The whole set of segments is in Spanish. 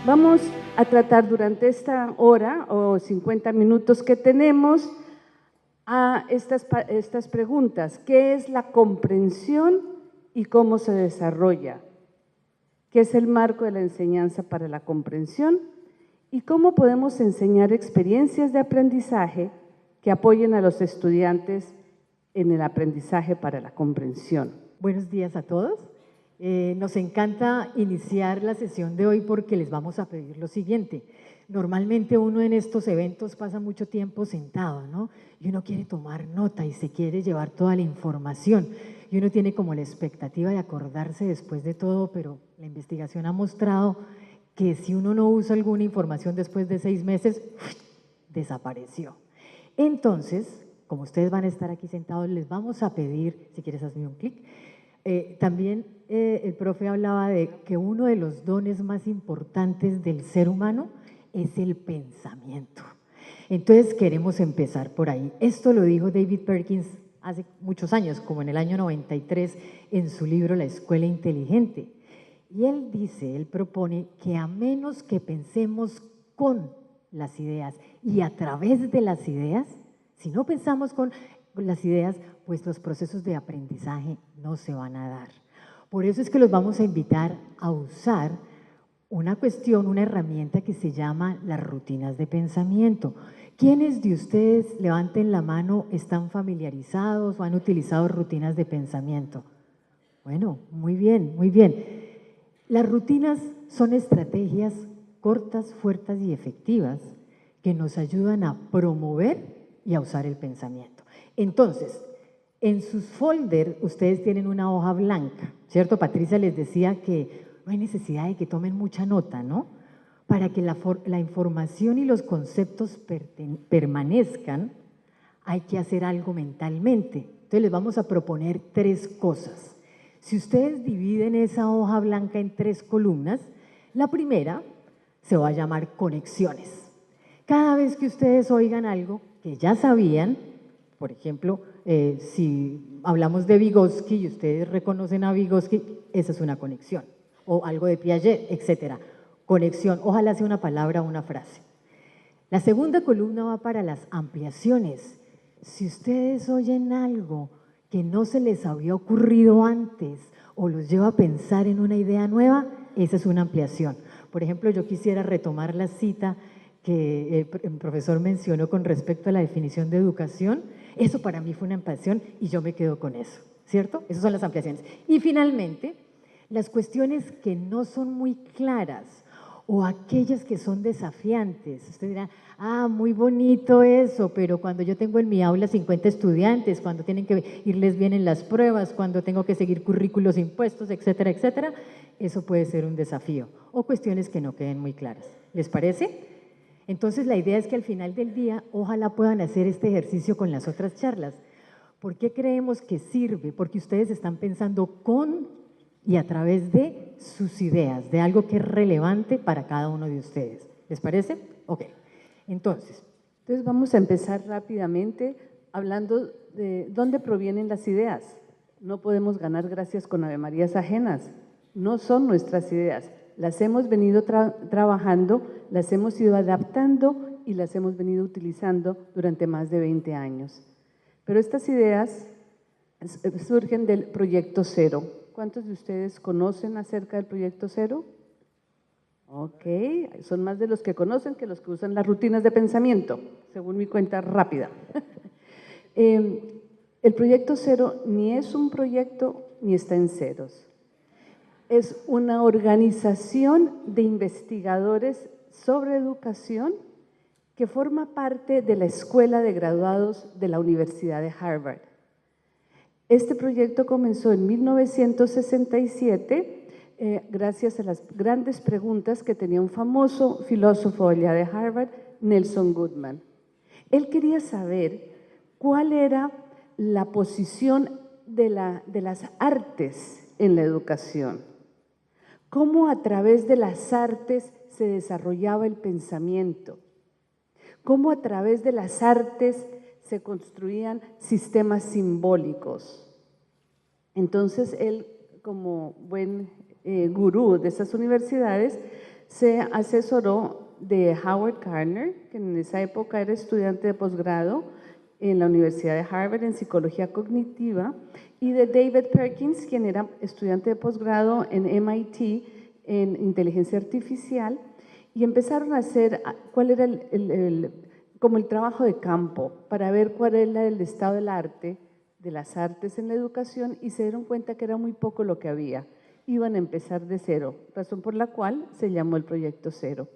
Vamos a tratar durante esta hora o 50 minutos que tenemos a estas preguntas. ¿Qué es la comprensión y cómo se desarrolla? ¿Qué es el marco de la enseñanza para la comprensión? ¿Y cómo podemos enseñar experiencias de aprendizaje que apoyen a los estudiantes en el aprendizaje para la comprensión? Buenos días a todos. Nos encanta iniciar la sesión de hoy porque les vamos a pedir lo siguiente. Normalmente uno en estos eventos pasa mucho tiempo sentado, ¿no? Y uno quiere tomar nota y se quiere llevar toda la información. Y uno tiene como la expectativa de acordarse después de todo, pero la investigación ha mostrado que si uno no usa alguna información después de 6 meses, desapareció. Entonces, como ustedes van a estar aquí sentados, les vamos a pedir, si quieres hazme un clic. También el profe hablaba de que uno de los dones más importantes del ser humano es el pensamiento. Entonces queremos empezar por ahí. Esto lo dijo David Perkins hace muchos años, como en el año 93, en su libro La Escuela Inteligente. Y él dice, él propone que a menos que pensemos con las ideas y a través de las ideas, si no pensamos con las ideas, pues los procesos de aprendizaje no se van a dar. Por eso es que los vamos a invitar a usar una cuestión, una herramienta que se llama las rutinas de pensamiento. ¿Quiénes de ustedes, levanten la mano, están familiarizados o han utilizado rutinas de pensamiento? Bueno, muy bien, muy bien. Las rutinas son estrategias cortas, fuertes y efectivas que nos ayudan a promover y a usar el pensamiento. Entonces, en sus folders ustedes tienen una hoja blanca, ¿cierto? Patricia les decía que no hay necesidad de que tomen mucha nota, ¿no? Para que la información y los conceptos permanezcan, hay que hacer algo mentalmente. Entonces les vamos a proponer 3 cosas. Si ustedes dividen esa hoja blanca en 3 columnas, la primera se va a llamar conexiones. Cada vez que ustedes oigan algo que ya sabían, por ejemplo, si hablamos de Vygotsky y ustedes reconocen a Vygotsky, esa es una conexión, o algo de Piaget, etcétera. Conexión, ojalá sea una palabra o una frase. La segunda columna va para las ampliaciones. Si ustedes oyen algo que no se les había ocurrido antes o los lleva a pensar en una idea nueva, esa es una ampliación. Por ejemplo, yo quisiera retomar la cita que el profesor mencionó con respecto a la definición de educación. Eso para mí fue una ampliación y yo me quedo con eso, ¿cierto? Esas son las ampliaciones. Y finalmente, las cuestiones que no son muy claras o aquellas que son desafiantes. Usted dirá, muy bonito eso, pero cuando yo tengo en mi aula 50 estudiantes, cuando tienen que irles bien en las pruebas, cuando tengo que seguir currículos impuestos, etcétera, etcétera, eso puede ser un desafío. O cuestiones que no queden muy claras. ¿Les parece? Entonces la idea es que al final del día, ojalá puedan hacer este ejercicio con las otras charlas. ¿Por qué creemos que sirve? Porque ustedes están pensando con y a través de sus ideas, de algo que es relevante para cada uno de ustedes. ¿Les parece? Ok. Entonces vamos a empezar rápidamente hablando de dónde provienen las ideas. No podemos ganar gracias con avemarías ajenas. No son nuestras ideas. Las hemos venido trabajando, las hemos ido adaptando y las hemos venido utilizando durante más de 20 años. Pero estas ideas surgen del Proyecto Cero. ¿Cuántos de ustedes conocen acerca del Proyecto Cero? Ok, son más de los que conocen que los que usan las rutinas de pensamiento, según mi cuenta rápida. El Proyecto Cero ni es un proyecto ni está en ceros. Es una organización de investigadores sobre educación que forma parte de la Escuela de Graduados de la Universidad de Harvard. Este proyecto comenzó en 1967 gracias a las grandes preguntas que tenía un famoso filósofo allá de Harvard, Nelson Goodman. Él quería saber cuál era la posición de las artes en la educación. Cómo a través de las artes se desarrollaba el pensamiento, cómo a través de las artes se construían sistemas simbólicos. Entonces él, como buen gurú de esas universidades, se asesoró de Howard Gardner, que en esa época era estudiante de posgrado en la Universidad de Harvard en psicología cognitiva, y de David Perkins, quien era estudiante de posgrado en MIT en inteligencia artificial, y empezaron a hacer cuál era como el trabajo de campo para ver cuál era el estado del arte, de las artes en la educación, y se dieron cuenta que era muy poco lo que había. Iban a empezar de cero, razón por la cual se llamó el Proyecto Cero.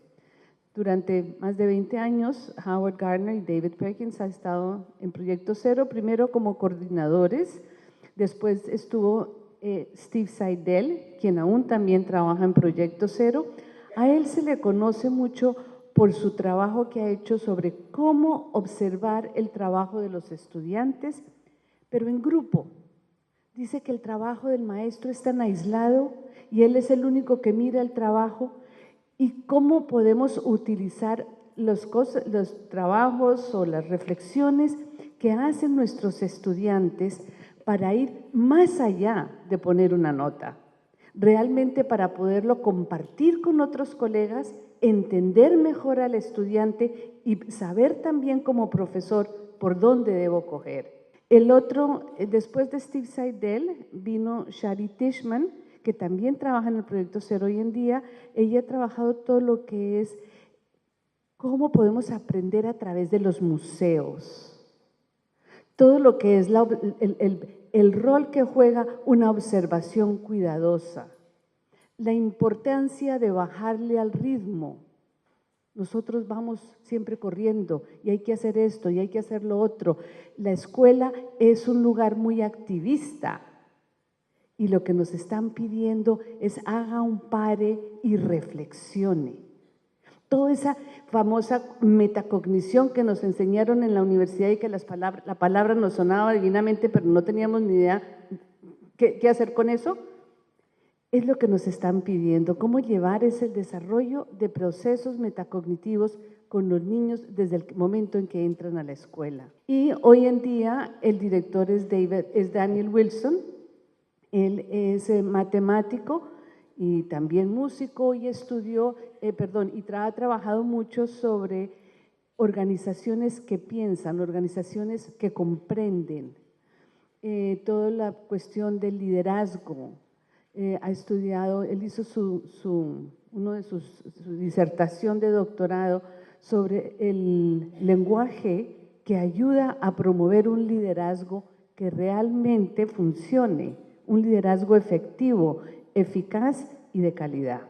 Durante más de 20 años, Howard Gardner y David Perkins han estado en Proyecto Cero, primero como coordinadores, después estuvo Steve Seidel, quien aún también trabaja en Proyecto Cero. A él se le conoce mucho por su trabajo que ha hecho sobre cómo observar el trabajo de los estudiantes, pero en grupo. Dice que el trabajo del maestro es tan aislado y él es el único que mira el trabajo, y cómo podemos utilizar los trabajos o las reflexiones que hacen nuestros estudiantes para ir más allá de poner una nota, realmente para poderlo compartir con otros colegas, entender mejor al estudiante y saber también como profesor por dónde debo coger. El otro, después de Steve Seidel, vino Shari Tishman, que también trabaja en el Proyecto Cero hoy en día. Ella ha trabajado todo lo que es cómo podemos aprender a través de los museos, todo lo que es el rol que juega una observación cuidadosa, la importancia de bajarle al ritmo. Nosotros vamos siempre corriendo y hay que hacer esto y hay que hacer lo otro. La escuela es un lugar muy activista. Y lo que nos están pidiendo es haga un pare y reflexione. Toda esa famosa metacognición que nos enseñaron en la universidad y que la palabra nos sonaba divinamente, pero no teníamos ni idea qué hacer con eso, es lo que nos están pidiendo. Cómo llevar ese desarrollo de procesos metacognitivos con los niños desde el momento en que entran a la escuela. Y hoy en día el director es Daniel Wilson. Él es matemático y también músico y ha trabajado mucho sobre organizaciones que piensan, organizaciones que comprenden, toda la cuestión del liderazgo. Ha estudiado, él hizo su disertación de doctorado sobre el lenguaje que ayuda a promover un liderazgo que realmente funcione, un liderazgo efectivo, eficaz y de calidad.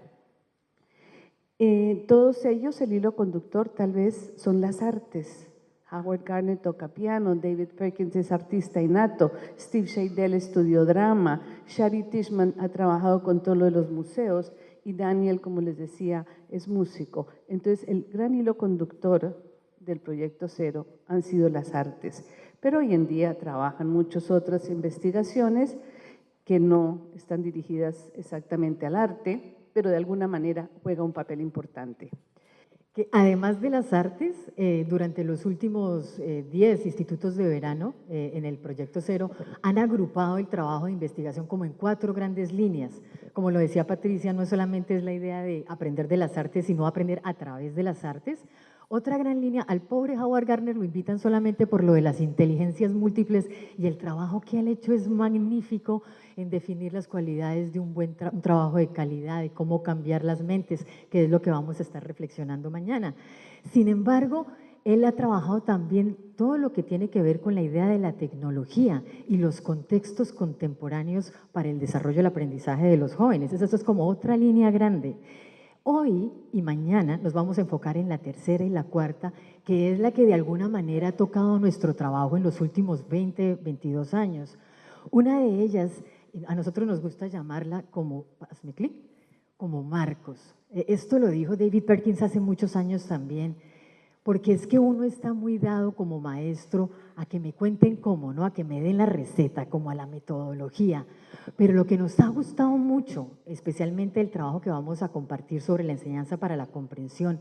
Todos ellos, el hilo conductor tal vez son las artes. Howard Gardner toca piano, David Perkins es artista innato, Steve Seidel estudió drama, Shari Tishman ha trabajado con todo lo de los museos y Daniel, como les decía, es músico. Entonces, el gran hilo conductor del Proyecto Cero han sido las artes, pero hoy en día trabajan muchas otras investigaciones que no están dirigidas exactamente al arte, pero de alguna manera juega un papel importante. Que además de las artes, durante los últimos 10 institutos de verano en el Proyecto Cero han agrupado el trabajo de investigación como en 4 grandes líneas. Como lo decía Patricia, no solamente es la idea de aprender de las artes, sino aprender a través de las artes. Otra gran línea, al pobre Howard Gardner lo invitan solamente por lo de las inteligencias múltiples y el trabajo que él ha hecho es magnífico en definir las cualidades de un trabajo de calidad, de cómo cambiar las mentes, que es lo que vamos a estar reflexionando mañana. Sin embargo, él ha trabajado también todo lo que tiene que ver con la idea de la tecnología y los contextos contemporáneos para el desarrollo del aprendizaje de los jóvenes. Eso es como otra línea grande. Hoy y mañana nos vamos a enfocar en la tercera y la cuarta, que es la que de alguna manera ha tocado nuestro trabajo en los últimos 20, 22 años. Una de ellas, a nosotros nos gusta llamarla como, hazme clic, como marcos. Esto lo dijo David Perkins hace muchos años también, porque es que uno está muy dado como maestro a que me cuenten cómo, ¿no? A que me den la receta, como a la metodología. Pero lo que nos ha gustado mucho, especialmente el trabajo que vamos a compartir sobre la enseñanza para la comprensión,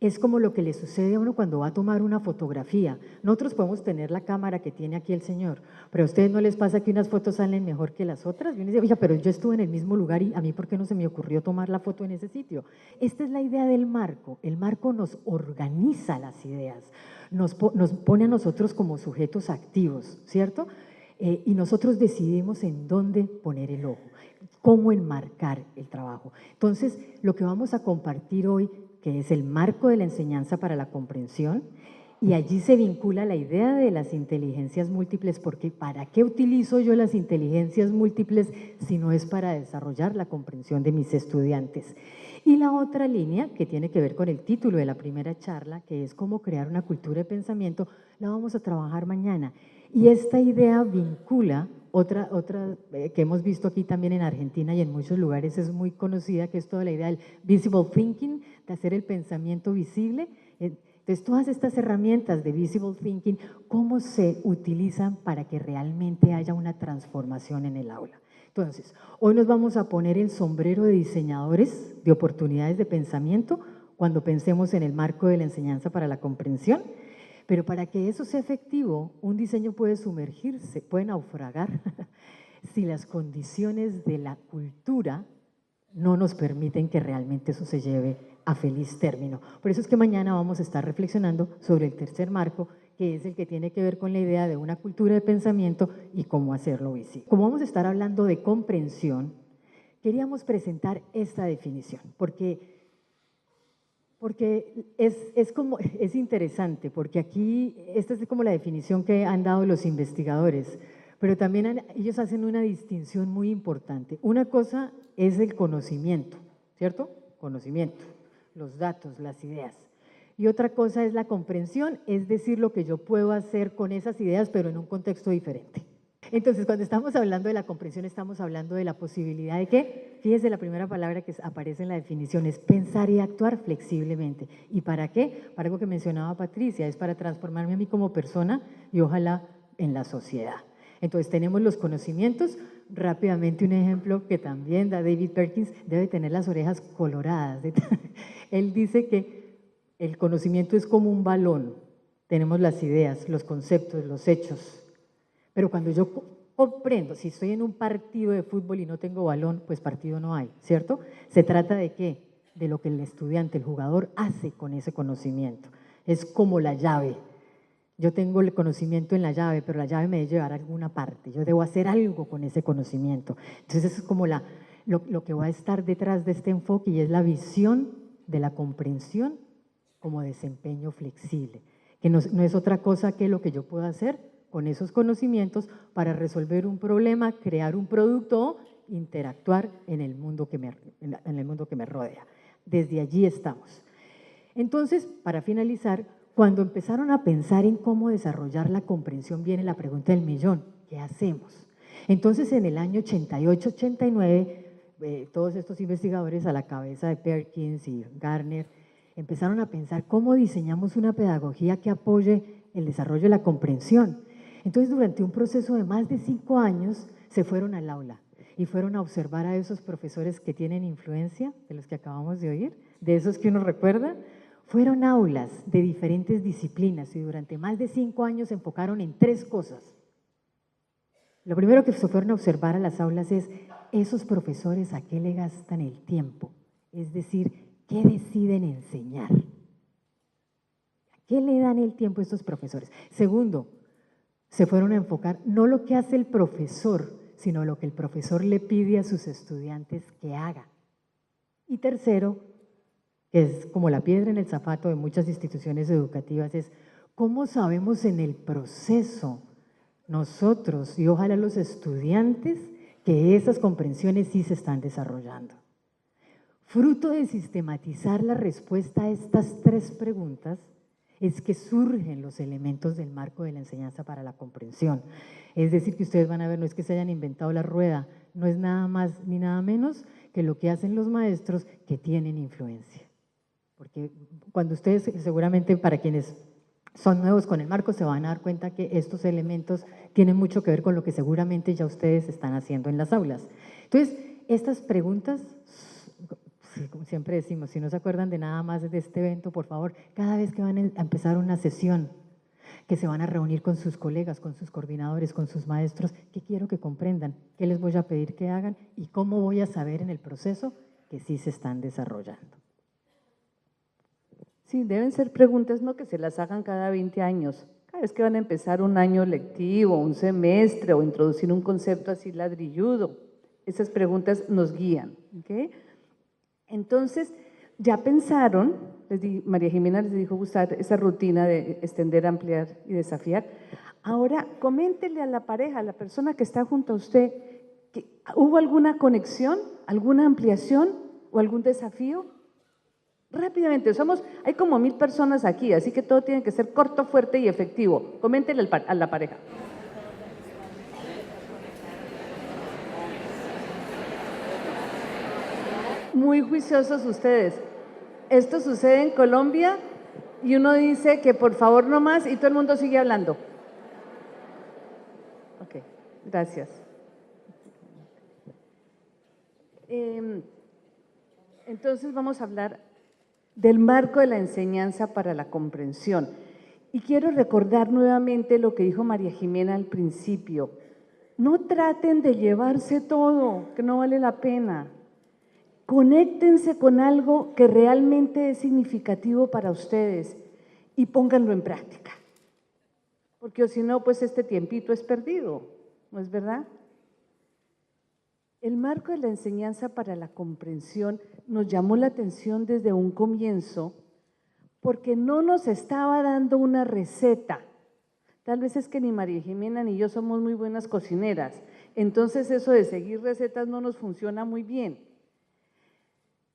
es como lo que le sucede a uno cuando va a tomar una fotografía. Nosotros podemos tener la cámara que tiene aquí el señor, pero a ustedes no les pasa que unas fotos salen mejor que las otras. Y uno dice, oiga, pero yo estuve en el mismo lugar y a mí ¿por qué no se me ocurrió tomar la foto en ese sitio? Esta es la idea del marco. El marco nos organiza las ideas, nos pone a nosotros como sujetos activos, ¿cierto? Y nosotros decidimos en dónde poner el ojo, cómo enmarcar el trabajo. Entonces, lo que vamos a compartir hoy, que es el marco de la enseñanza para la comprensión, y allí se vincula la idea de las inteligencias múltiples, porque ¿para qué utilizo yo las inteligencias múltiples si no es para desarrollar la comprensión de mis estudiantes? Y la otra línea, que tiene que ver con el título de la primera charla, que es cómo crear una cultura de pensamiento, la vamos a trabajar mañana. Y esta idea vincula otra que hemos visto aquí también en Argentina y en muchos lugares es muy conocida, que es toda la idea del visible thinking, de hacer el pensamiento visible. Entonces, todas estas herramientas de visible thinking, ¿cómo se utilizan para que realmente haya una transformación en el aula? Entonces, hoy nos vamos a poner el sombrero de diseñadores de oportunidades de pensamiento cuando pensemos en el marco de la enseñanza para la comprensión. Pero para que eso sea efectivo, un diseño puede sumergirse, puede naufragar, si las condiciones de la cultura no nos permiten que realmente eso se lleve a feliz término. Por eso es que mañana vamos a estar reflexionando sobre el tercer marco, que es el que tiene que ver con la idea de una cultura de pensamiento y cómo hacerlo visible. Como vamos a estar hablando de comprensión, queríamos presentar esta definición, porque es interesante, porque aquí, esta es como la definición que han dado los investigadores, pero también ellos hacen una distinción muy importante. Una cosa es el conocimiento, ¿cierto? Conocimiento, los datos, las ideas. Y otra cosa es la comprensión, es decir, lo que yo puedo hacer con esas ideas, pero en un contexto diferente. Entonces, cuando estamos hablando de la comprensión, estamos hablando de la posibilidad de que, fíjese, la primera palabra que aparece en la definición es pensar y actuar flexiblemente. ¿Y para qué? Para algo que mencionaba Patricia, es para transformarme a mí como persona y ojalá en la sociedad. Entonces, tenemos los conocimientos. Rápidamente, un ejemplo que también da David Perkins, debe tener las orejas coloradas. Él dice que el conocimiento es como un balón. Tenemos las ideas, los conceptos, los hechos. Pero cuando yo comprendo, si estoy en un partido de fútbol y no tengo balón, pues partido no hay, ¿cierto? Se trata de ¿qué? De lo que el estudiante, el jugador, hace con ese conocimiento. Es como la llave. Yo tengo el conocimiento en la llave, pero la llave me debe llevar a alguna parte. Yo debo hacer algo con ese conocimiento. Entonces, eso es como lo que va a estar detrás de este enfoque y es la visión de la comprensión como desempeño flexible, que no es otra cosa que lo que yo puedo hacer con esos conocimientos para resolver un problema, crear un producto o interactuar en el mundo que me rodea. Desde allí estamos. Entonces, para finalizar, cuando empezaron a pensar en cómo desarrollar la comprensión, viene la pregunta del millón, ¿qué hacemos? Entonces, en el año 88-89, todos estos investigadores a la cabeza de Perkins y Gardner empezaron a pensar cómo diseñamos una pedagogía que apoye el desarrollo de la comprensión. Entonces, durante un proceso de más de 5 años, se fueron al aula y fueron a observar a esos profesores que tienen influencia, de los que acabamos de oír, de esos que uno recuerda. Fueron aulas de diferentes disciplinas y durante más de 5 años se enfocaron en 3 cosas. Lo primero que se fueron a observar a las aulas es esos profesores a qué le gastan el tiempo, es decir, ¿qué deciden enseñar? ¿A qué le dan el tiempo a estos profesores? Segundo, se fueron a enfocar no lo que hace el profesor, sino lo que el profesor le pide a sus estudiantes que haga. Y tercero, que es como la piedra en el zapato de muchas instituciones educativas, es cómo sabemos en el proceso nosotros y ojalá los estudiantes que esas comprensiones sí se están desarrollando. Fruto de sistematizar la respuesta a estas 3 preguntas, es que surgen los elementos del marco de la enseñanza para la comprensión. Es decir, que ustedes van a ver, no es que se hayan inventado la rueda, no es nada más ni nada menos que lo que hacen los maestros que tienen influencia. Porque cuando ustedes, seguramente para quienes son nuevos con el marco, se van a dar cuenta que estos elementos tienen mucho que ver con lo que seguramente ya ustedes están haciendo en las aulas. Entonces, estas preguntas Sí, como siempre decimos, si no se acuerdan de nada más de este evento, por favor, cada vez que van a empezar una sesión, que se van a reunir con sus colegas, con sus coordinadores, con sus maestros, ¿qué quiero que comprendan? ¿Qué les voy a pedir que hagan? ¿Y cómo voy a saber en el proceso que sí se están desarrollando? Sí, deben ser preguntas no que se las hagan cada 20 años. Cada vez que van a empezar un año lectivo, un semestre o introducir un concepto así ladrilludo. Esas preguntas nos guían. ¿Okay? Entonces, ya pensaron, María Jimena les dijo gustar esa rutina de extender, ampliar y desafiar. Ahora, coméntele a la pareja, a la persona que está junto a usted, que ¿hubo alguna conexión, alguna ampliación o algún desafío? Rápidamente, hay como 1000 personas aquí, así que todo tiene que ser corto, fuerte y efectivo. Coméntele a la pareja. Muy juiciosos ustedes. Esto sucede en Colombia y uno dice que por favor no más y todo el mundo sigue hablando. Ok, gracias. Entonces vamos a hablar del marco de la enseñanza para la comprensión. Y quiero recordar nuevamente lo que dijo María Jimena al principio. No traten de llevarse todo, que no vale la pena. Conéctense con algo que realmente es significativo para ustedes y pónganlo en práctica. Porque si no, pues este tiempito es perdido, ¿no es verdad? El marco de la enseñanza para la comprensión nos llamó la atención desde un comienzo porque no nos estaba dando una receta. Tal vez es que ni María Jimena ni yo somos muy buenas cocineras, entonces eso de seguir recetas no nos funciona muy bien,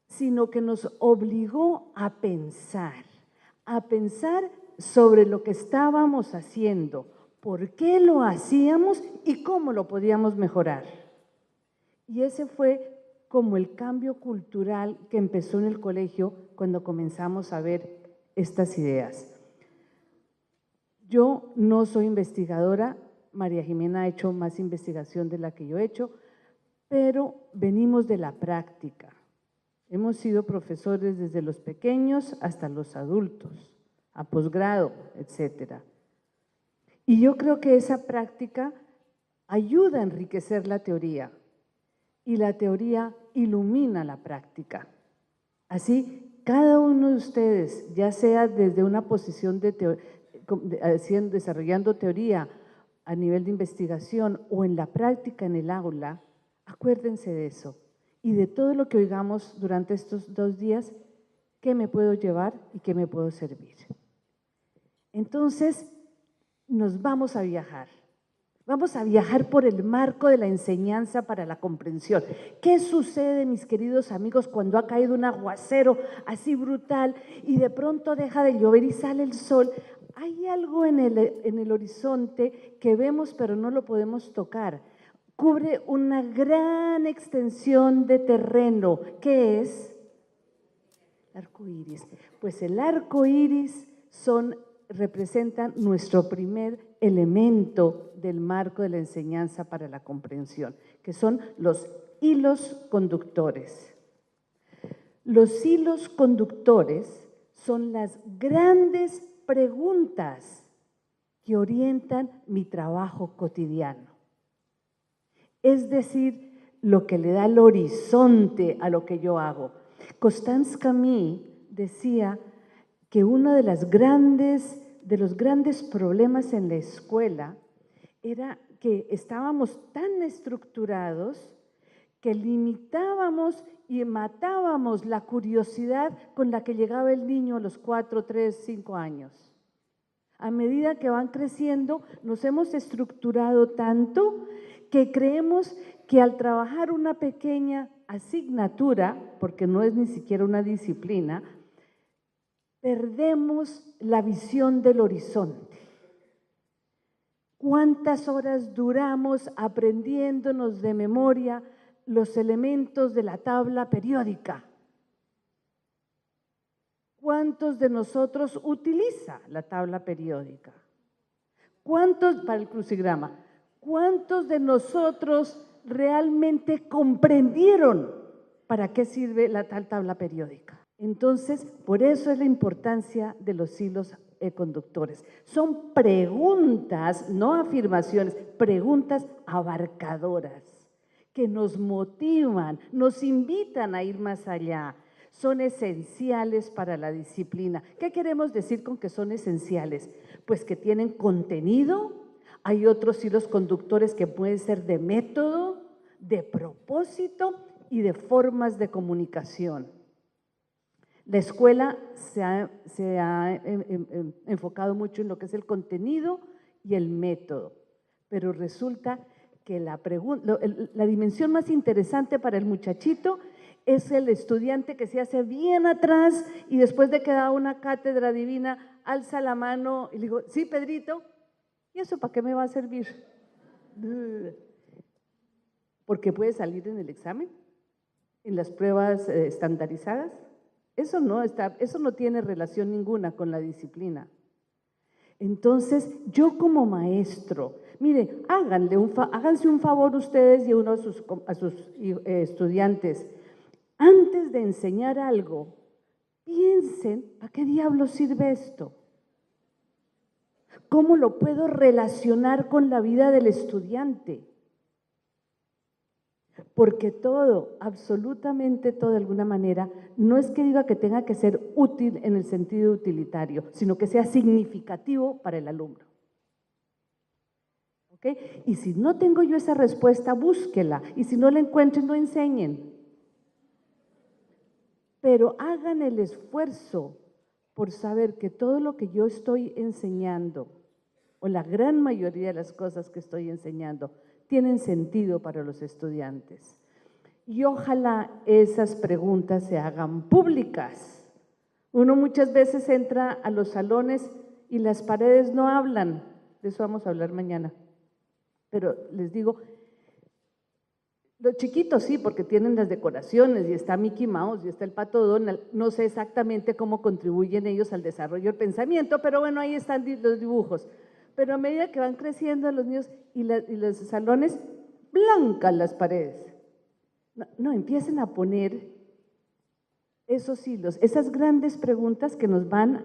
sino que nos obligó a pensar sobre lo que estábamos haciendo, por qué lo hacíamos y cómo lo podíamos mejorar. Y ese fue como el cambio cultural que empezó en el colegio cuando comenzamos a ver estas ideas. Yo no soy investigadora, María Jimena ha hecho más investigación de la que yo he hecho, pero venimos de la práctica. Hemos sido profesores desde los pequeños hasta los adultos, a posgrado, etcétera. Y yo creo que esa práctica ayuda a enriquecer la teoría y la teoría ilumina la práctica. Así, cada uno de ustedes, ya sea desde una posición desarrollando teoría a nivel de investigación o en la práctica en el aula, acuérdense de eso. Y de todo lo que oigamos durante estos 2 días, ¿qué me puedo llevar y qué me puedo servir? Entonces, nos vamos a viajar. Vamos a viajar por el marco de la enseñanza para la comprensión. ¿Qué sucede, mis queridos amigos, cuando ha caído un aguacero así brutal y de pronto deja de llover y sale el sol? Hay algo en el horizonte que vemos pero no lo podemos tocar. Cubre una gran extensión de terreno. ¿Qué es? El arco iris. Pues el arco iris representan nuestro primer elemento del marco de la enseñanza para la comprensión, que son los hilos conductores. Los hilos conductores son las grandes preguntas que orientan mi trabajo cotidiano. Es decir, lo que le da el horizonte a lo que yo hago. Constance Camille decía que uno de los grandes problemas en la escuela era que estábamos tan estructurados que limitábamos y matábamos la curiosidad con la que llegaba el niño a los 4, 3, 5 años. A medida que van creciendo, nos hemos estructurado tanto que creemos que al trabajar una pequeña asignatura, porque no es ni siquiera una disciplina, perdemos la visión del horizonte. ¿Cuántas horas duramos aprendiéndonos de memoria los elementos de la tabla periódica? ¿Cuántos de nosotros utiliza la tabla periódica? ¿Cuántos, para el crucigrama, cuántos de nosotros realmente comprendieron ¿para qué sirve la tal tabla periódica? Entonces, por eso es la importancia de los hilos conductores. Son preguntas, no afirmaciones, preguntas abarcadoras que nos motivan, nos invitan a ir más allá. Son esenciales para la disciplina. ¿Qué queremos decir con que son esenciales? Pues que tienen contenido, hay otros hilos conductores que pueden ser de método, de propósito y de formas de comunicación. La escuela se ha enfocado mucho en lo que es el contenido y el método, pero resulta que la dimensión más interesante para el muchachito es el estudiante que se hace bien atrás y después de que da una cátedra divina, alza la mano y le digo, sí, Pedrito, ¿y eso para qué me va a servir? Porque puede salir en el examen, en las pruebas estandarizadas. Eso no tiene relación ninguna con la disciplina. Entonces, yo como maestro, mire, háganse un favor ustedes y uno a sus estudiantes. Antes de enseñar algo, piensen, ¿a qué diablos sirve esto? ¿Cómo lo puedo relacionar con la vida del estudiante? Porque todo, absolutamente todo de alguna manera, no es que diga que tenga que ser útil en el sentido utilitario, sino que sea significativo para el alumno. ¿Ok? Y si no tengo yo esa respuesta, búsquela, y si no la encuentren, no enseñen. Pero hagan el esfuerzo por saber que todo lo que yo estoy enseñando, o la gran mayoría de las cosas que estoy enseñando, tienen sentido para los estudiantes. Y ojalá esas preguntas se hagan públicas. Uno muchas veces entra a los salones y las paredes no hablan, de eso vamos a hablar mañana. Pero les digo, los chiquitos sí, porque tienen las decoraciones y está Mickey Mouse y está el Pato Donald. No sé exactamente cómo contribuyen ellos al desarrollo del pensamiento, pero bueno, ahí están los dibujos. Pero a medida que van creciendo los niños y los salones, blancas las paredes. No, empiecen a poner esos hilos, esas grandes preguntas que nos van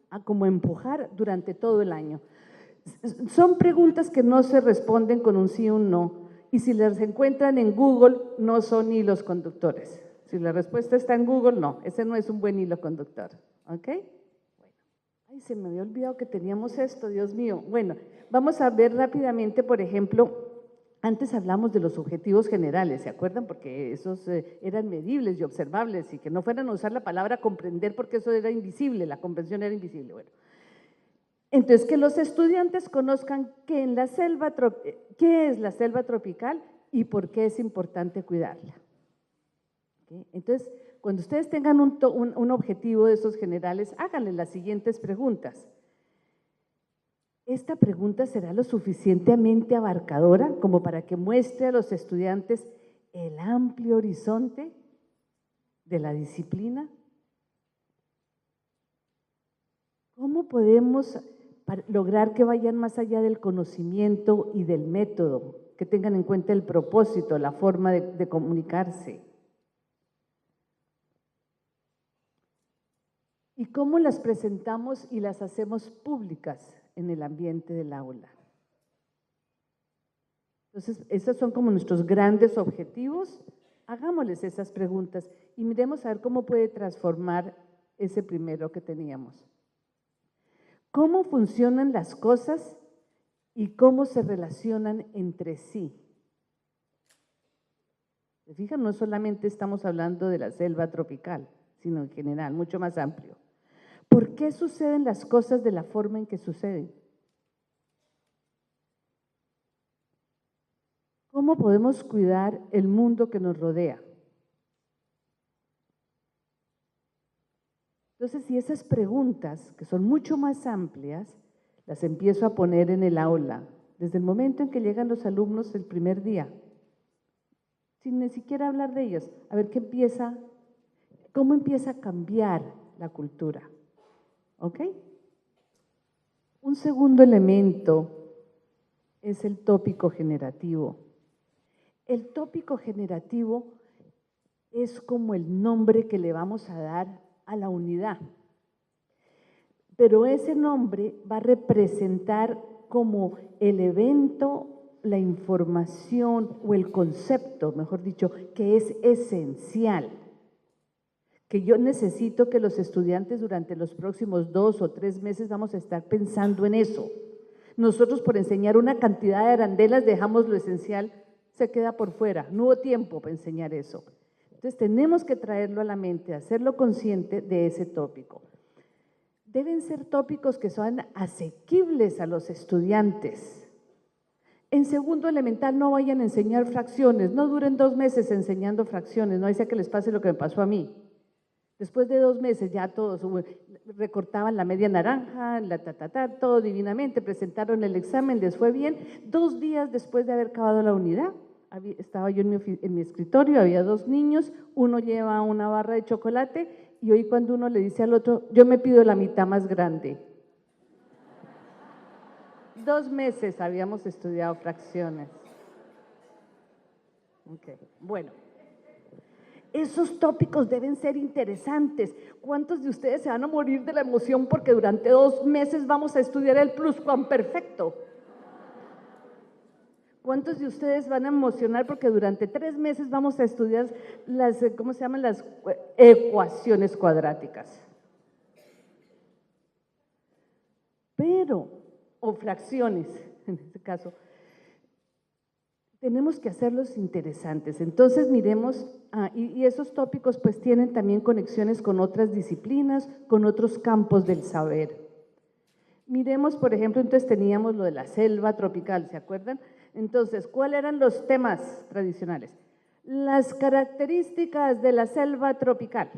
a como empujar durante todo el año. Son preguntas que no se responden con un sí o un no, y si las encuentran en Google, no son hilos conductores. Si la respuesta está en Google, no, ese no es un buen hilo conductor, ¿ok? Ay, se me había olvidado que teníamos esto, Dios mío. Bueno, vamos a ver rápidamente, por ejemplo, antes hablamos de los objetivos generales, ¿se acuerdan? Porque esos eran medibles y observables y que no fueran a usar la palabra comprender porque eso era invisible, la comprensión era invisible. Bueno, entonces que los estudiantes conozcan qué es la selva tropical y por qué es importante cuidarla. ¿Okay? Entonces, cuando ustedes tengan un objetivo de esos generales, háganle las siguientes preguntas. Esta pregunta será lo suficientemente abarcadora como para que muestre a los estudiantes el amplio horizonte de la disciplina. ¿Cómo podemos lograr que vayan más allá del conocimiento y del método, que tengan en cuenta el propósito, la forma de comunicarse? ¿Y cómo las presentamos y las hacemos públicas en el ambiente del aula? Entonces, esos son como nuestros grandes objetivos. Hagámosles esas preguntas y miremos a ver cómo puede transformar ese primero que teníamos. ¿Cómo funcionan las cosas y cómo se relacionan entre sí? ¿Se fijan? No solamente estamos hablando de la selva tropical, sino en general, mucho más amplio. ¿Por qué suceden las cosas de la forma en que suceden? ¿Cómo podemos cuidar el mundo que nos rodea? Entonces, si esas preguntas, que son mucho más amplias, las empiezo a poner en el aula, desde el momento en que llegan los alumnos el primer día, sin ni siquiera hablar de ellos, a ver cómo empieza a cambiar la cultura. ¿Ok? Un segundo elemento es el tópico generativo. El tópico generativo es como el nombre que le vamos a dar a la unidad. Pero ese nombre va a representar como el evento, la información o el concepto, mejor dicho, que es esencial, que yo necesito que los estudiantes durante los próximos 2 o 3 meses vamos a estar pensando en eso. Nosotros por enseñar una cantidad de arandelas dejamos lo esencial, se queda por fuera, no hubo tiempo para enseñar eso. Entonces tenemos que traerlo a la mente, hacerlo consciente de ese tópico. Deben ser tópicos que sean asequibles a los estudiantes. En segundo elemental no vayan a enseñar fracciones, no duren 2 meses enseñando fracciones, no sea que les pase lo que me pasó a mí. Después de 2 meses ya todos recortaban la media naranja, todo divinamente, presentaron el examen, les fue bien. 2 días después de haber acabado la unidad, estaba yo en mi escritorio, había 2 niños, uno lleva una barra de chocolate y hoy cuando uno le dice al otro, yo me pido la mitad más grande. 2 meses habíamos estudiado fracciones. Okay. Bueno, esos tópicos deben ser interesantes. ¿Cuántos de ustedes se van a morir de la emoción porque durante 2 meses vamos a estudiar el pluscuamperfecto? ¿Cuántos de ustedes van a emocionar porque durante 3 meses vamos a estudiar las, ¿cómo se llaman? Las ecuaciones cuadráticas? Pero, o fracciones, en este caso, tenemos que hacerlos interesantes. Entonces miremos, y esos tópicos pues tienen también conexiones con otras disciplinas, con otros campos del saber. Miremos, por ejemplo, entonces teníamos lo de la selva tropical, ¿se acuerdan? Entonces, ¿cuáles eran los temas tradicionales? Las características de la selva tropical.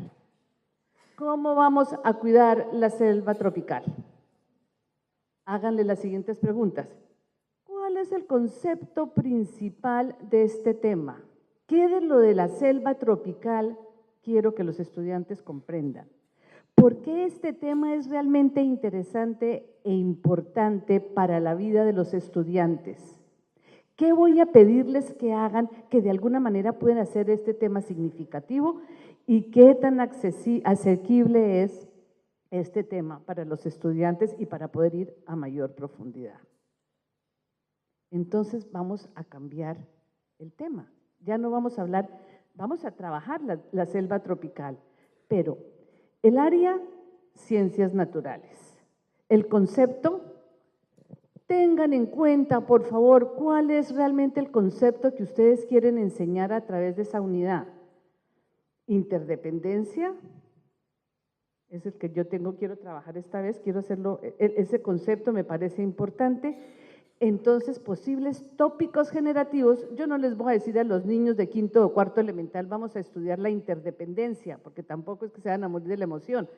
¿Cómo vamos a cuidar la selva tropical? Háganle las siguientes preguntas. ¿Cuál es el concepto principal de este tema? ¿Qué de lo de la selva tropical quiero que los estudiantes comprendan? ¿Por qué este tema es realmente interesante e importante para la vida de los estudiantes? ¿Qué voy a pedirles que hagan que de alguna manera puedan hacer este tema significativo? ¿Y qué tan asequible es este tema para los estudiantes y para poder ir a mayor profundidad? Entonces vamos a cambiar el tema. Ya no vamos a hablar, vamos a trabajar la selva tropical, pero el área ciencias naturales, el concepto, tengan en cuenta, por favor, cuál es realmente el concepto que ustedes quieren enseñar a través de esa unidad. Interdependencia, es el que yo quiero trabajar esta vez, quiero hacerlo, ese concepto me parece importante. Entonces, posibles tópicos generativos, yo no les voy a decir a los niños de 5º o 4º elemental, vamos a estudiar la interdependencia, porque tampoco es que se van a morir de la emoción.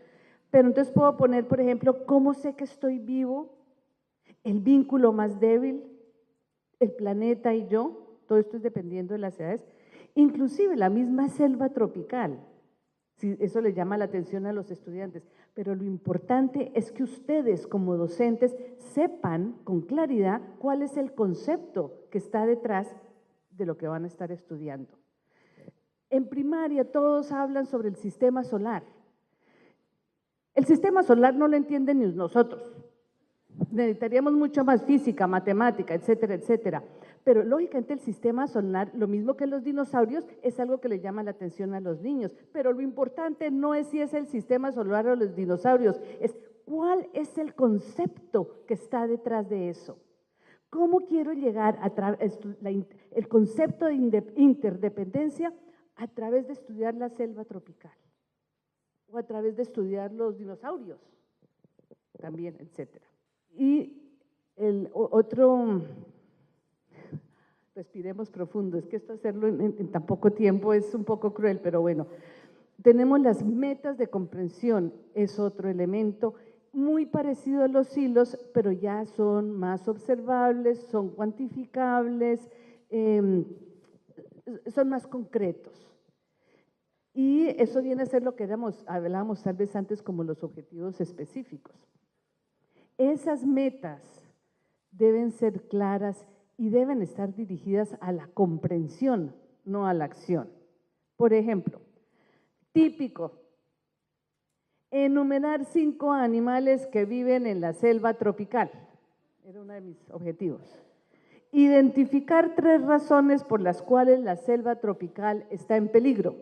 Pero entonces puedo poner, por ejemplo, ¿cómo sé que estoy vivo? El vínculo más débil, el planeta y yo, todo esto es dependiendo de las edades, inclusive la misma selva tropical. Sí, eso le llama la atención a los estudiantes, pero lo importante es que ustedes como docentes sepan con claridad cuál es el concepto que está detrás de lo que van a estar estudiando. En primaria todos hablan sobre el sistema solar. El sistema solar no lo entienden ni nosotros. Necesitaríamos mucho más física, matemática, etcétera, etcétera. Pero lógicamente el sistema solar, lo mismo que los dinosaurios, es algo que le llama la atención a los niños. Pero lo importante no es si es el sistema solar o los dinosaurios, es cuál es el concepto que está detrás de eso. ¿Cómo quiero llegar a el concepto de interdependencia a través de estudiar la selva tropical? O a través de estudiar los dinosaurios, también, etcétera. Y el otro, respiremos profundo, es que esto hacerlo en tan poco tiempo es un poco cruel, pero bueno, tenemos las metas de comprensión, es otro elemento muy parecido a los hilos, pero ya son más observables, son cuantificables, son más concretos. Y eso viene a ser lo que hablábamos tal vez antes como los objetivos específicos. Esas metas deben ser claras y deben estar dirigidas a la comprensión, no a la acción. Por ejemplo, Típico. Enumerar 5 animales que viven en la selva tropical. Era uno de mis objetivos. Identificar 3 razones por las cuales la selva tropical está en peligro.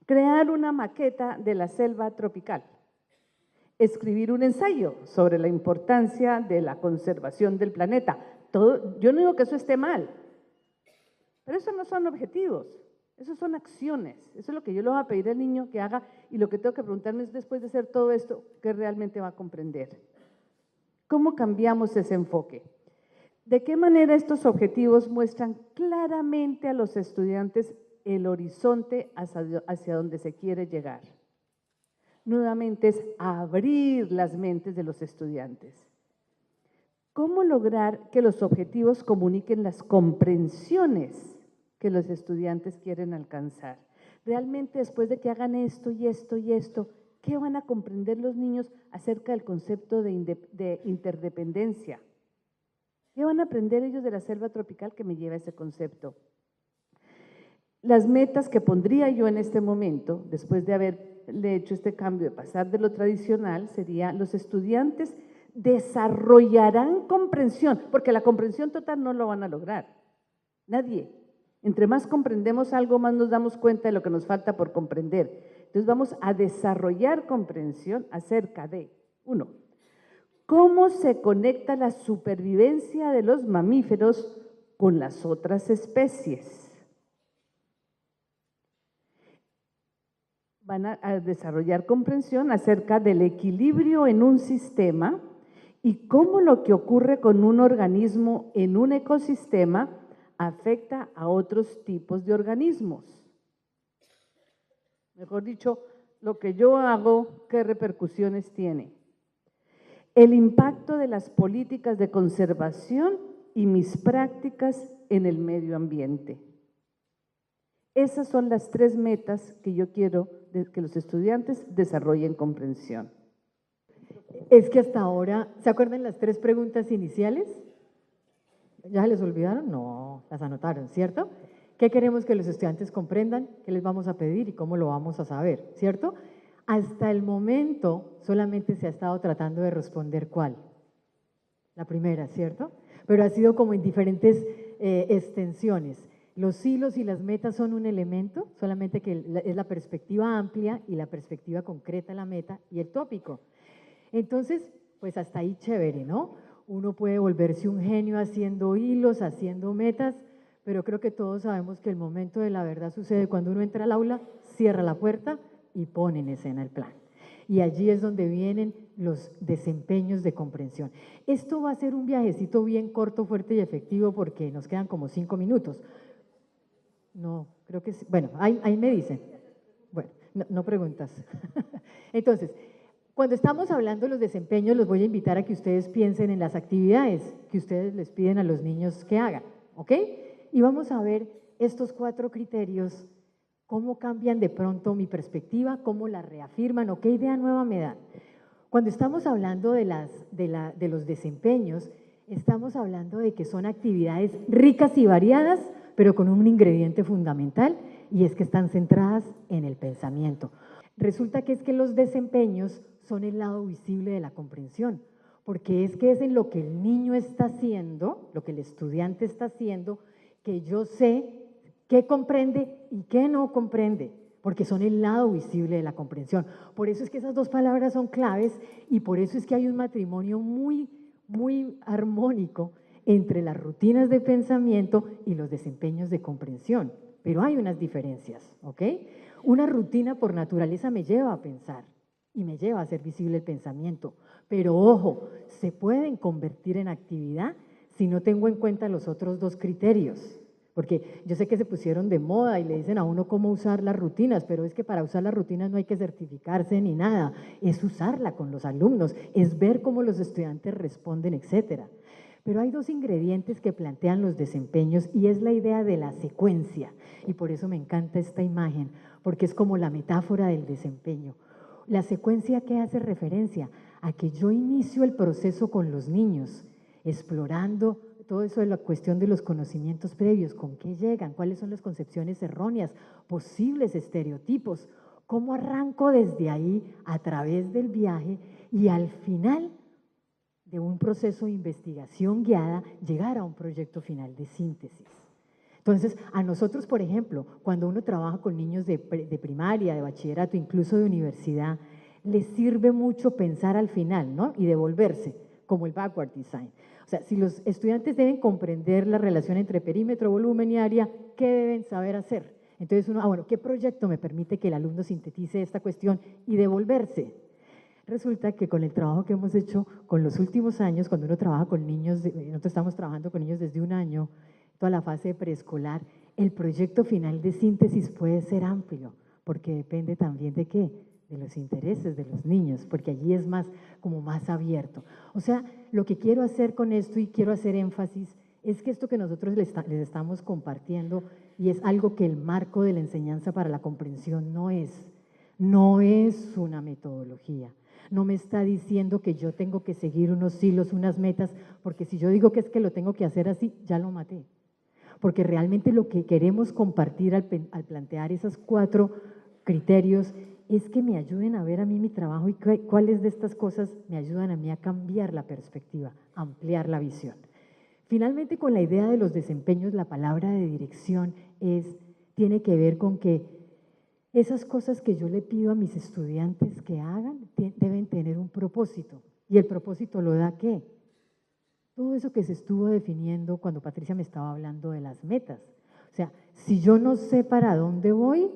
Crear una maqueta de la selva tropical. Escribir un ensayo sobre la importancia de la conservación del planeta. Yo no digo que eso esté mal, pero eso no son objetivos, eso son acciones. Eso es lo que yo le voy a pedir al niño que haga, y lo que tengo que preguntarme es, después de hacer todo esto, ¿qué realmente va a comprender? ¿Cómo cambiamos ese enfoque? ¿De qué manera estos objetivos muestran claramente a los estudiantes el horizonte hacia donde se quiere llegar? Nuevamente es abrir las mentes de los estudiantes. ¿Cómo lograr que los objetivos comuniquen las comprensiones que los estudiantes quieren alcanzar? Realmente, después de que hagan esto y esto y esto, ¿qué van a comprender los niños acerca del concepto de interdependencia? ¿Qué van a aprender ellos de la selva tropical que me lleva a ese concepto? Las metas que pondría yo en este momento, después de haberle hecho este cambio de pasar de lo tradicional, sería: los estudiantes desarrollarán comprensión, porque la comprensión total no lo van a lograr, nadie. Entre más comprendemos algo, más nos damos cuenta de lo que nos falta por comprender. Entonces vamos a desarrollar comprensión acerca de, 1, cómo se conecta la supervivencia de los mamíferos con las otras especies. Van a desarrollar comprensión acerca del equilibrio en un sistema y cómo lo que ocurre con un organismo en un ecosistema afecta a otros tipos de organismos. Mejor dicho, lo que yo hago, ¿qué repercusiones tiene? El impacto de las políticas de conservación y mis prácticas en el medio ambiente. Esas son las 3 metas que yo quiero que los estudiantes desarrollen comprensión. Es que hasta ahora, ¿se acuerdan las 3 preguntas iniciales? ¿Ya se les olvidaron? No, las anotaron, ¿cierto? ¿Qué queremos que los estudiantes comprendan? ¿Qué les vamos a pedir y cómo lo vamos a saber? ¿Cierto? Hasta el momento solamente se ha estado tratando de responder ¿cuál? La primera, ¿cierto? Pero ha sido como en diferentes extensiones. Los hilos y las metas son un elemento, solamente que es la perspectiva amplia y la perspectiva concreta de la meta y el tópico. Entonces, pues hasta ahí chévere, ¿no? Uno puede volverse un genio haciendo hilos, haciendo metas, pero creo que todos sabemos que el momento de la verdad sucede cuando uno entra al aula, cierra la puerta y pone en escena el plan. Y allí es donde vienen los desempeños de comprensión. Esto va a ser un viajecito bien corto, fuerte y efectivo porque nos quedan como 5 minutos. No, creo que sí. Bueno, ahí me dicen. Bueno, no preguntas. Entonces, cuando estamos hablando de los desempeños, los voy a invitar a que ustedes piensen en las actividades que ustedes les piden a los niños que hagan, ¿ok? Y vamos a ver estos 4 criterios, cómo cambian de pronto mi perspectiva, cómo la reafirman o qué idea nueva me dan. Cuando estamos hablando de los desempeños, estamos hablando de que son actividades ricas y variadas, pero con un ingrediente fundamental, y es que están centradas en el pensamiento. Resulta que es que los desempeños son el lado visible de la comprensión, porque es que es en lo que el niño está haciendo, lo que el estudiante está haciendo, que yo sé qué comprende y qué no comprende, porque son el lado visible de la comprensión. Por eso es que esas 2 palabras son claves y por eso es que hay un matrimonio muy, muy armónico entre las rutinas de pensamiento y los desempeños de comprensión, pero hay unas diferencias, ¿ok? Una rutina por naturaleza me lleva a pensar y me lleva a hacer visible el pensamiento, pero ojo, se pueden convertir en actividad si no tengo en cuenta los otros 2 criterios, porque yo sé que se pusieron de moda y le dicen a uno cómo usar las rutinas, pero es que para usar las rutinas no hay que certificarse ni nada, es usarla con los alumnos, es ver cómo los estudiantes responden, etcétera. Pero hay 2 ingredientes que plantean los desempeños y es la idea de la secuencia, y por eso me encanta esta imagen, porque es como la metáfora del desempeño. La secuencia que hace referencia a que yo inicio el proceso con los niños, explorando todo eso de la cuestión de los conocimientos previos, con qué llegan, cuáles son las concepciones erróneas, posibles estereotipos, cómo arranco desde ahí a través del viaje y al final de un proceso de investigación guiada llegar a un proyecto final de síntesis. Entonces, a nosotros, por ejemplo, cuando uno trabaja con niños de primaria, de bachillerato, incluso de universidad, les sirve mucho pensar al final, ¿no? Y devolverse, como el backward design. O sea, si los estudiantes deben comprender la relación entre perímetro, volumen y área, ¿qué deben saber hacer? Entonces uno, bueno, ¿qué proyecto me permite que el alumno sintetice esta cuestión y devolverse? Resulta que con el trabajo que hemos hecho con los últimos años, cuando uno trabaja con niños, nosotros estamos trabajando con niños desde 1 año, toda la fase de preescolar, el proyecto final de síntesis puede ser amplio, porque depende también de qué, de los intereses de los niños, porque allí es más, como más abierto. O sea, lo que quiero hacer con esto y quiero hacer énfasis es que esto que nosotros les estamos compartiendo y es algo que el marco de la enseñanza para la comprensión no es una metodología. No me está diciendo que yo tengo que seguir unos hilos, unas metas, porque si yo digo que es que lo tengo que hacer así, ya lo maté. Porque realmente lo que queremos compartir al plantear esos 4 criterios es que me ayuden a ver a mí mi trabajo y cuáles de estas cosas me ayudan a mí a cambiar la perspectiva, ampliar la visión. Finalmente, con la idea de los desempeños, la palabra de dirección tiene que ver con que esas cosas que yo le pido a mis estudiantes que hagan deben tener un propósito. ¿Y el propósito lo da qué? Todo eso que se estuvo definiendo cuando Patricia me estaba hablando de las metas. O sea, si yo no sé para dónde voy,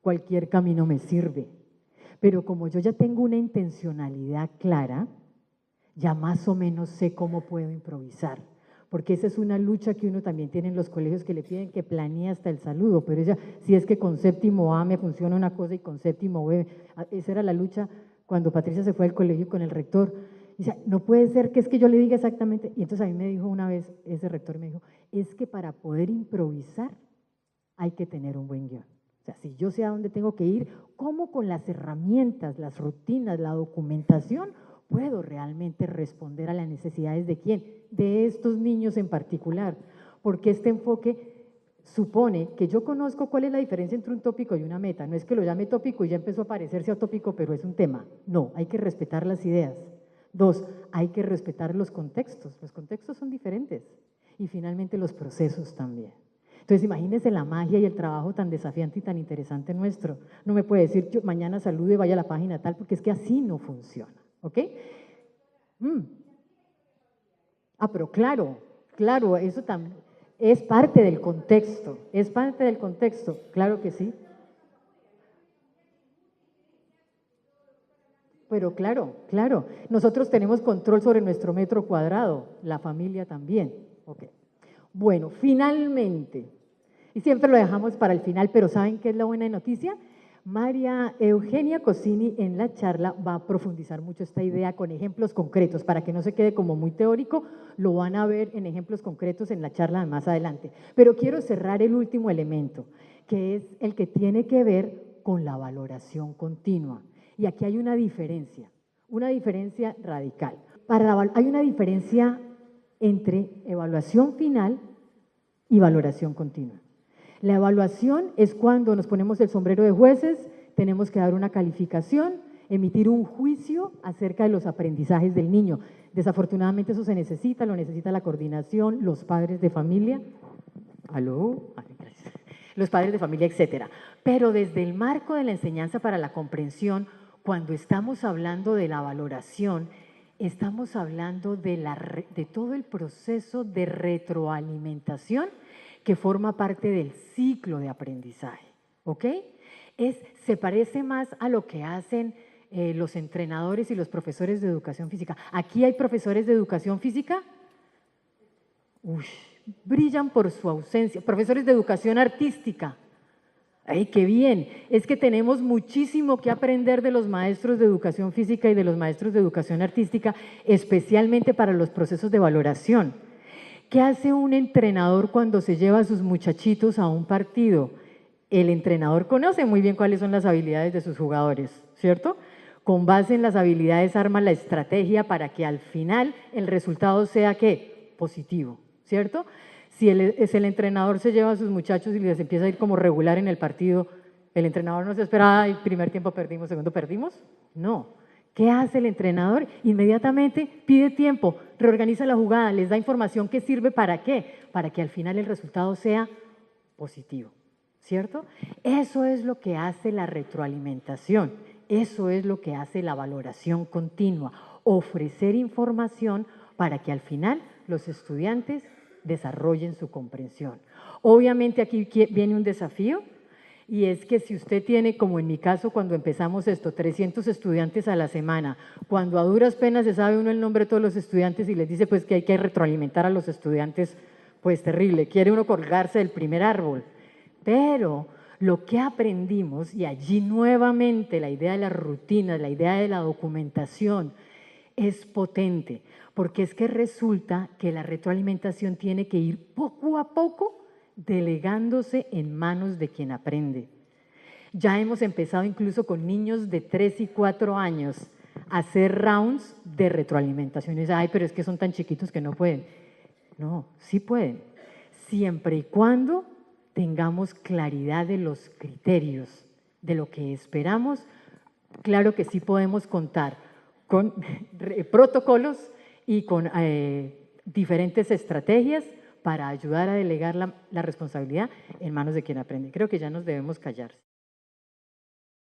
cualquier camino me sirve. Pero como yo ya tengo una intencionalidad clara, ya más o menos sé cómo puedo improvisar. Porque esa es una lucha que uno también tiene en los colegios que le piden que planee hasta el saludo, pero ella, si es que con séptimo A me funciona una cosa y con séptimo B, esa era la lucha cuando Patricia se fue al colegio con el rector. Y dice, no puede ser que es que yo le diga exactamente, y entonces a mí me dijo una vez, ese rector me dijo, es que para poder improvisar hay que tener un buen guión. O sea, si yo sé a dónde tengo que ir, ¿cómo con las herramientas, las rutinas, la documentación puedo realmente responder a las necesidades de quién? De estos niños en particular, porque este enfoque supone que yo conozco cuál es la diferencia entre un tópico y una meta. No es que lo llame tópico y ya empezó a parecerse a tópico, pero es un tema. No, hay que respetar las ideas. 2, hay que respetar los contextos son diferentes. Y finalmente los procesos también. Entonces imagínense la magia y el trabajo tan desafiante y tan interesante nuestro. No me puede decir, yo mañana salude, vaya a la página tal, porque es que así no funciona. ¿Ok? Pero claro, eso también es parte del contexto, claro que sí. Pero claro, nosotros tenemos control sobre nuestro metro cuadrado, la familia también. Ok. Bueno, finalmente, y siempre lo dejamos para el final, pero ¿saben qué es la buena noticia? María Eugenia Cosini en la charla va a profundizar mucho esta idea con ejemplos concretos, para que no se quede como muy teórico, lo van a ver en ejemplos concretos en la charla más adelante. Pero quiero cerrar el último elemento, que es el que tiene que ver con la valoración continua. Y aquí hay una diferencia radical. Hay una diferencia entre evaluación final y valoración continua. La evaluación es cuando nos ponemos el sombrero de jueces, tenemos que dar una calificación, emitir un juicio acerca de los aprendizajes del niño. Desafortunadamente eso lo necesita la coordinación, los padres de familia, los padres de familia, etcétera. Pero desde el marco de la enseñanza para la comprensión, cuando estamos hablando de la valoración, estamos hablando de todo el proceso de retroalimentación que forma parte del ciclo de aprendizaje, ¿ok? Se parece más a lo que hacen los entrenadores y los profesores de educación física. ¿Aquí hay profesores de educación física? Brillan por su ausencia. Profesores de educación artística. ¡Ay, qué bien! Es que tenemos muchísimo que aprender de los maestros de educación física y de los maestros de educación artística, especialmente para los procesos de valoración. ¿Qué hace un entrenador cuando se lleva a sus muchachitos a un partido? El entrenador conoce muy bien cuáles son las habilidades de sus jugadores, ¿cierto? Con base en las habilidades arma la estrategia para que al final el resultado sea ¿qué? Positivo. ¿cierto? Si el entrenador se lleva a sus muchachos y les empieza a ir como regular en el partido, ¿el entrenador no se espera, ay, primer tiempo perdimos, segundo perdimos? No. ¿Qué hace el entrenador? Inmediatamente pide tiempo, reorganiza la jugada, les da información que sirve para qué, para que al final el resultado sea positivo, ¿cierto? Eso es lo que hace la retroalimentación, eso es lo que hace la valoración continua, ofrecer información para que al final los estudiantes desarrollen su comprensión. Obviamente aquí viene un desafío, y es que si usted tiene, como en mi caso cuando empezamos esto, 300 estudiantes a la semana, cuando a duras penas se sabe uno el nombre de todos los estudiantes y les dice pues que hay que retroalimentar a los estudiantes, pues terrible, quiere uno colgarse del primer árbol. Pero lo que aprendimos, y allí nuevamente la idea de las rutinas, la idea de la documentación es potente, porque es que resulta que la retroalimentación tiene que ir poco a poco delegándose en manos de quien aprende. Ya hemos empezado incluso con niños de 3 y 4 años a hacer rounds de retroalimentación. Y dicen, ay, pero es que son tan chiquitos que no pueden. No, sí pueden, siempre y cuando tengamos claridad de los criterios, de lo que esperamos. Claro que sí podemos contar con protocolos y con diferentes estrategias para ayudar a delegar la responsabilidad en manos de quien aprende. Creo que ya nos debemos callar.